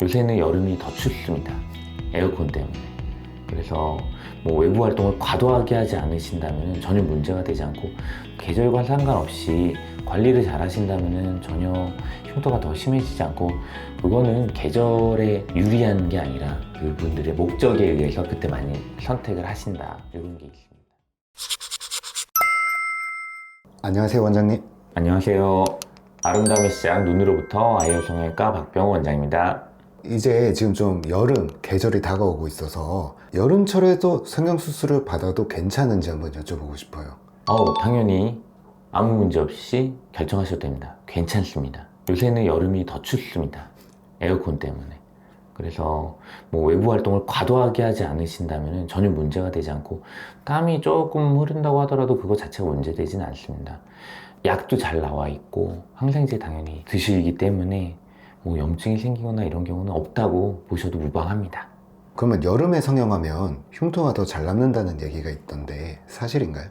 요새는 여름이 더 춥습니다. 에어컨 때문에. 그래서 뭐 외부 활동을 과도하게 하지 않으신다면 전혀 문제가 되지 않고, 계절과 상관없이 관리를 잘 하신다면 전혀 흉터가 더 심해지지 않고, 그거는 계절에 유리한 게 아니라 그분들의 목적에 의해서 그때 많이 선택을 하신다, 이런 게 있습니다. 안녕하세요, 원장님. 안녕하세요. 아름다움의 시작 눈으로부터 아이오 성형외과 박병호 원장입니다. 이제 지금 좀 여름 계절이 다가오고 있어서 여름철에도 성형수술을 받아도 괜찮은지 한번 여쭤보고 싶어요. 당연히 아무 문제 없이 결정하셔도 됩니다. 괜찮습니다. 요새는 여름이 더 춥습니다. 에어컨 때문에. 그래서 뭐 외부 활동을 과도하게 하지 않으신다면 전혀 문제가 되지 않고, 땀이 조금 흐른다고 하더라도 그거 자체가 문제되지는 않습니다. 약도 잘 나와 있고 항생제 당연히 드시기 때문에 뭐 염증이 생기거나 이런 경우는 없다고 보셔도 무방합니다. 그러면 여름에 성형하면 흉터가 더 잘 남는다는 얘기가 있던데 사실인가요?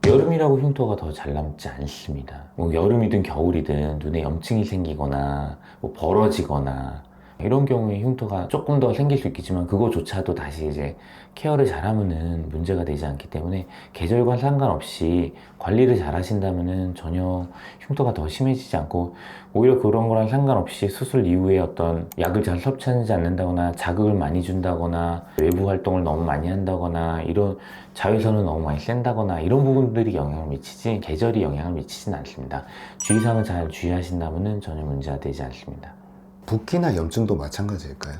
여름이라고 흉터가 더 잘 남지 않습니다. 뭐 여름이든 겨울이든 눈에 염증이 생기거나 뭐 벌어지거나 이런 경우에 흉터가 조금 더 생길 수 있겠지만, 그거조차도 다시 이제 케어를 잘하면은 문제가 되지 않기 때문에 계절과 상관없이 관리를 잘 하신다면은 전혀 흉터가 더 심해지지 않고, 오히려 그런 거랑 상관없이 수술 이후에 어떤 약을 잘 섭취하지 않는다거나 자극을 많이 준다거나 외부 활동을 너무 많이 한다거나 이런 자외선을 너무 많이 쐰다거나 이런 부분들이 영향을 미치지, 계절이 영향을 미치지는 않습니다. 주의사항을 잘 주의하신다면은 전혀 문제가 되지 않습니다. 붓기나 염증도 마찬가지일까요?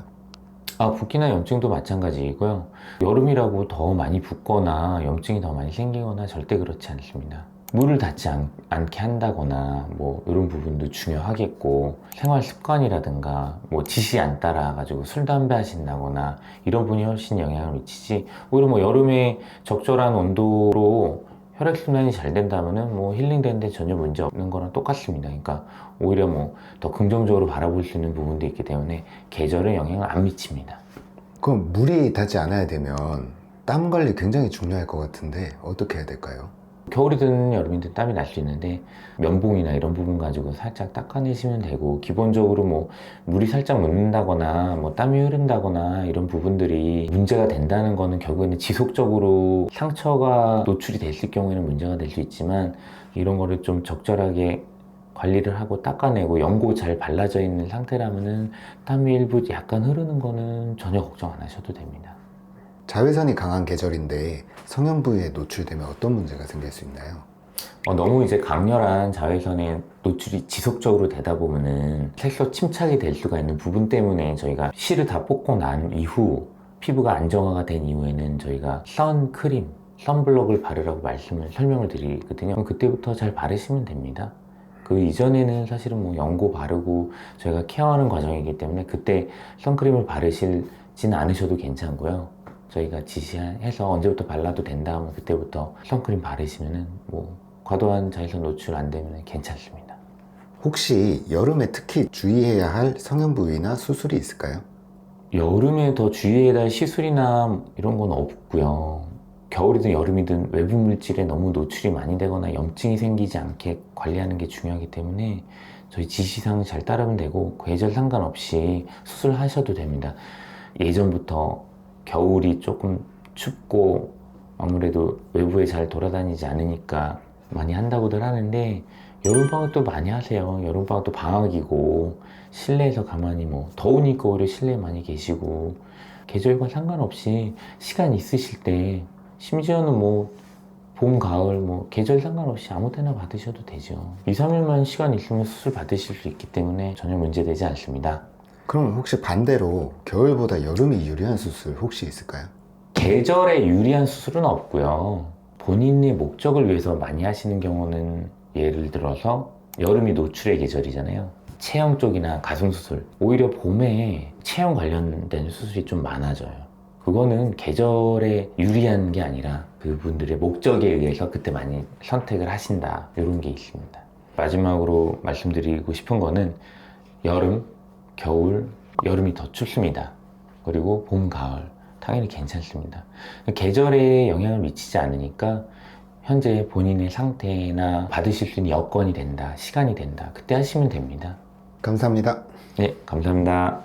붓기나 염증도 마찬가지이고요. 여름이라고 더 많이 붓거나 염증이 더 많이 생기거나 절대 그렇지 않습니다. 물을 닿지 않게 한다거나 뭐 이런 부분도 중요하겠고, 생활 습관이라든가 뭐 지시 안 따라가지고 술, 담배 하신다거나 이런 분이 훨씬 영향을 미치지, 오히려 뭐 여름에 적절한 온도로 혈액순환이 잘 된다면은 뭐 힐링되는데 전혀 문제 없는 거랑 똑같습니다. 그러니까 오히려 뭐 더 긍정적으로 바라볼 수 있는 부분도 있기 때문에 계절에 영향을 안 미칩니다. 그럼 물이 닿지 않아야 되면 땀 관리 굉장히 중요할 것 같은데 어떻게 해야 될까요? 겨울이든 여름이든 땀이 날 수 있는데 면봉이나 이런 부분 가지고 살짝 닦아내시면 되고, 기본적으로 뭐 물이 살짝 묻는다거나 뭐 땀이 흐른다거나 이런 부분들이 문제가 된다는 거는 결국에는 지속적으로 상처가 노출이 됐을 경우에는 문제가 될 수 있지만, 이런 거를 좀 적절하게 관리를 하고 닦아내고 연고 잘 발라져 있는 상태라면은 땀이 일부 약간 흐르는 거는 전혀 걱정 안 하셔도 됩니다. 자외선이 강한 계절인데 성형 부위에 노출되면 어떤 문제가 생길 수 있나요? 너무 이제 강렬한 자외선에 노출이 지속적으로 되다 보면은 색소 침착이 될 수가 있는 부분 때문에, 저희가 실을 다 뽑고 난 이후 피부가 안정화가 된 이후에는 저희가 선크림, 선블럭을 바르라고 설명을 드리거든요. 그럼 그때부터 잘 바르시면 됩니다. 그 이전에는 사실은 뭐 연고 바르고 저희가 케어하는 과정이기 때문에 그때 선크림을 바르시진 않으셔도 괜찮고요. 저희가 지시해서 언제부터 발라도 된다 하면 그때부터 선크림 바르시면은 뭐 과도한 자외선 노출 안 되면 괜찮습니다. 혹시 여름에 특히 주의해야 할 성형 부위나 수술이 있을까요? 여름에 더 주의해야 할 시술이나 이런 건 없고요. 겨울이든 여름이든 외부 물질에 너무 노출이 많이 되거나 염증이 생기지 않게 관리하는 게 중요하기 때문에 저희 지시사항 잘 따르면 되고, 계절 상관없이 수술하셔도 됩니다. 예전부터 겨울이 조금 춥고 아무래도 외부에 잘 돌아다니지 않으니까 많이 한다고들 하는데, 여름방학도 많이 하세요. 여름방학도 방학이고 실내에서 가만히 뭐 더우니까 오히려 실내에 많이 계시고, 계절과 상관없이 시간 있으실 때, 심지어는 뭐 봄, 가을 뭐 계절 상관없이 아무 때나 받으셔도 되죠. 2, 3일만 시간 있으면 수술 받으실 수 있기 때문에 전혀 문제되지 않습니다. 그럼 혹시 반대로 겨울보다 여름이 유리한 수술 혹시 있을까요? 계절에 유리한 수술은 없고요. 본인의 목적을 위해서 많이 하시는 경우는, 예를 들어서 여름이 노출의 계절이잖아요. 체형 쪽이나 가슴 수술, 오히려 봄에 체형 관련된 수술이 좀 많아져요. 그거는 계절에 유리한 게 아니라 그분들의 목적에 의해서 그때 많이 선택을 하신다, 이런 게 있습니다. 마지막으로 말씀드리고 싶은 거는, 여름, 겨울, 여름이 더 춥습니다. 그리고 봄, 가을 당연히 괜찮습니다. 계절에 영향을 미치지 않으니까 현재 본인의 상태나 받으실 수 있는 여건이 된다, 시간이 된다, 그때 하시면 됩니다. 감사합니다. 네, 감사합니다.